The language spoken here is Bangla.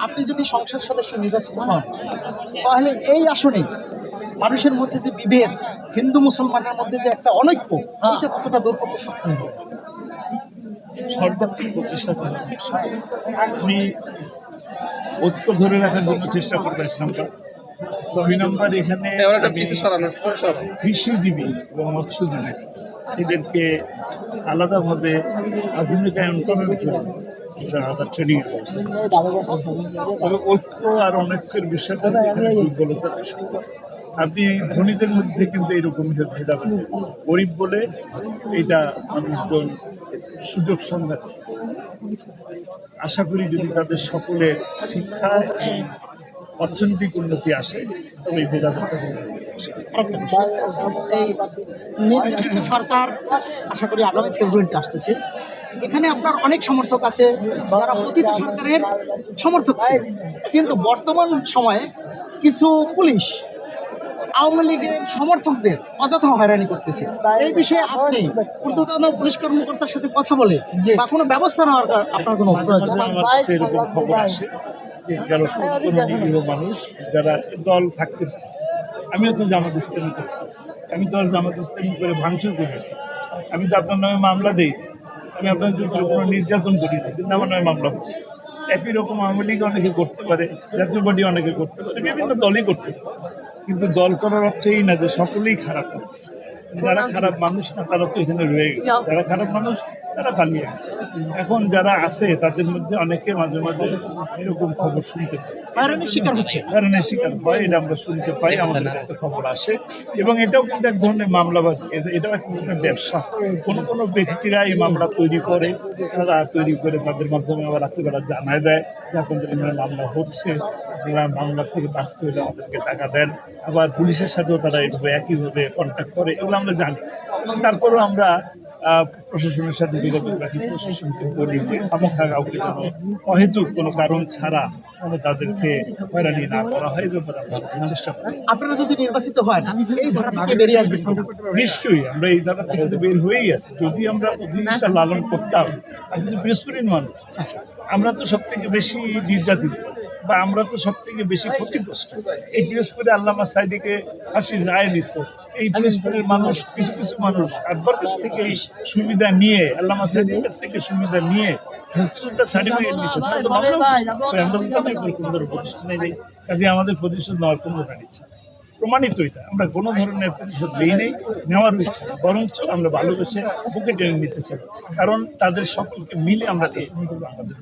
আপনি যদি সংসদ সদস্য নির্বাচিত হন তাহলে এই আসনে মানুষের মধ্যে যে বিভেদ, হিন্দু মুসলমানের মধ্যে যে একটা অনৈক্য, এটা কতটা দূর করতে সক্ষম হবে? সর্বাত্মক প্রচেষ্টা চালাবে। আমি ঐক্য ধরে রাখার জন্য চেষ্টা করবো একসঙ্গে। 2 নম্বর, এখানে কৃষিজীবী এবং মৎস্যজীবী এদেরকে আলাদাভাবে আধুনিকায়ন করার জন্য আলাদা ট্রেনিং এর ব্যবস্থা। তবে ঐক্য আর অনৈক্যের বিষয়টা দুর্বলতার বিষয়। আপনি ধনীদের মধ্যে কিন্তু এরকম ভেদাভেদ, গরিব বলে এটা মানুষজন সুযোগ সন্ধান। আশা করি যদি তাদের সকলের শিক্ষা এবং অর্থনৈতিক উন্নতি আসে তবে এই ভেদাভেদটা এই নির্বাচিত সরকার আশা করি আগামী ফেব্রুয়ারিতে আসতেছে। এখানে আপনার অনেক সমর্থক আছে যারা পতিত সরকারের সমর্থক ছিল, কিন্তু বর্তমান সময়ে কিছু পুলিশ আওয়ামী লীগের সমর্থকদের অযথা হয়রানি করতেছে। এই বিষয়ে আপনি ঊর্ধ্বতন পুলিশ কর্মকর্তার সাথে কথা বলে বা কোনো ব্যবস্থা নেওয়ার আপনার কোনো এরকম খবর আসে যে যারা নিরীহ মানুষ যারা দল থাকতে পারে। আমিও তো জামাত ইসলামী করি, আমি তো জামাত ইসলামী করে ভাঙচুর করি, আমি তো আপনার নামে মামলা দিই, আমি আপনার উপরে কোনো নির্যাতন করি না, কিন্তু আমার নামে মামলা হচ্ছে। একই রকম আওয়ামী লীগ অনেকে করতে পারে, জাতীয় পার্টি অনেকে করতে পারে, বিভিন্ন দলই করতে পারে, কিন্তু দল করার অর্থ এই না যে সকলেই খারাপ মানুষ। যারা খারাপ মানুষ না তারা তো এখানে রয়ে গেছে, যারা খারাপ মানুষ তারা পালিয়ে গেছে। এখন যারা আছে তাদের মধ্যে অনেকে মাঝে মাঝে এরকম খবর শুনতে পাই, হয়রানির শিকার হচ্ছে, হয়রানির শিকার হয়, এটা আমরা শুনতে পাই, আমাদের কাছে খবর আসে। এবং এটাও কিন্তু এক ধরনের মামলাবাজি, এটাও একটা ব্যবসা। কোনো কোনো ব্যক্তিরা এই মামলা তৈরি করে, তারা তৈরি করে তাদের মাধ্যমে আবার রাত্রিবেলা জানায় দেয় যে আপনাদের এখানে মামলা হচ্ছে, আপনারা মামলা থেকে বাঁচতে হলে আমাদেরকে টাকা দেন। আবার পুলিশের সাথেও তারা এইভাবে একইভাবে কন্ট্যাক্ট করে, এগুলো আমরা জানি। তারপরেও আমরা প্রশাসনের সাথে যোগাযোগ রাখি, প্রশাসনকে বলি যে খামোখা কাউকে কোনো অহেতুক কোনো কারণ ছাড়া তাদেরকে হয়রানি না করা হয়, ব্যাপারে আমরা চেষ্টা করি। আপনারা যদি নির্বাচিত হয় এই ধারা থেকে বেরিয়ে আসবে? নিশ্চয়ই আমরা এই ধারা থেকে বের হয়েই আছি। যদি আমরা প্রতিহিংসা লালন করতাম, আমি তো বৃহস্পতির মানুষ, আমরা তো সব থেকে বেশি নির্যাতিত বা আমরা তো সব থেকে বেশি ক্ষতিগ্রস্ত। এই বৃহস্পতি আল্লামা সাইদিকে ফাঁসির রায় দিচ্ছে, এই বৃহস্পতির মানুষ কিছু কিছু মানুষ আকবর কাছ থেকে এই সুবিধা নিয়ে, আল্লামা সাইদির কাছ থেকে সুবিধা নিয়ে সার্টিফিকেট দিচ্ছে, কাজে আমাদের প্রতিশোধ নেওয়ার কোনো ইচ্ছা প্রমাণিত। এটা আমরা কোনো ধরনের প্রতিশোধ নেই নেই, নেওয়ার ইচ্ছা, বরঞ্চ আমরা ভালোবেসে বুকে টেনে নিতে চাই, কারণ তাদের সকলকে মিলে আমরা আমাদের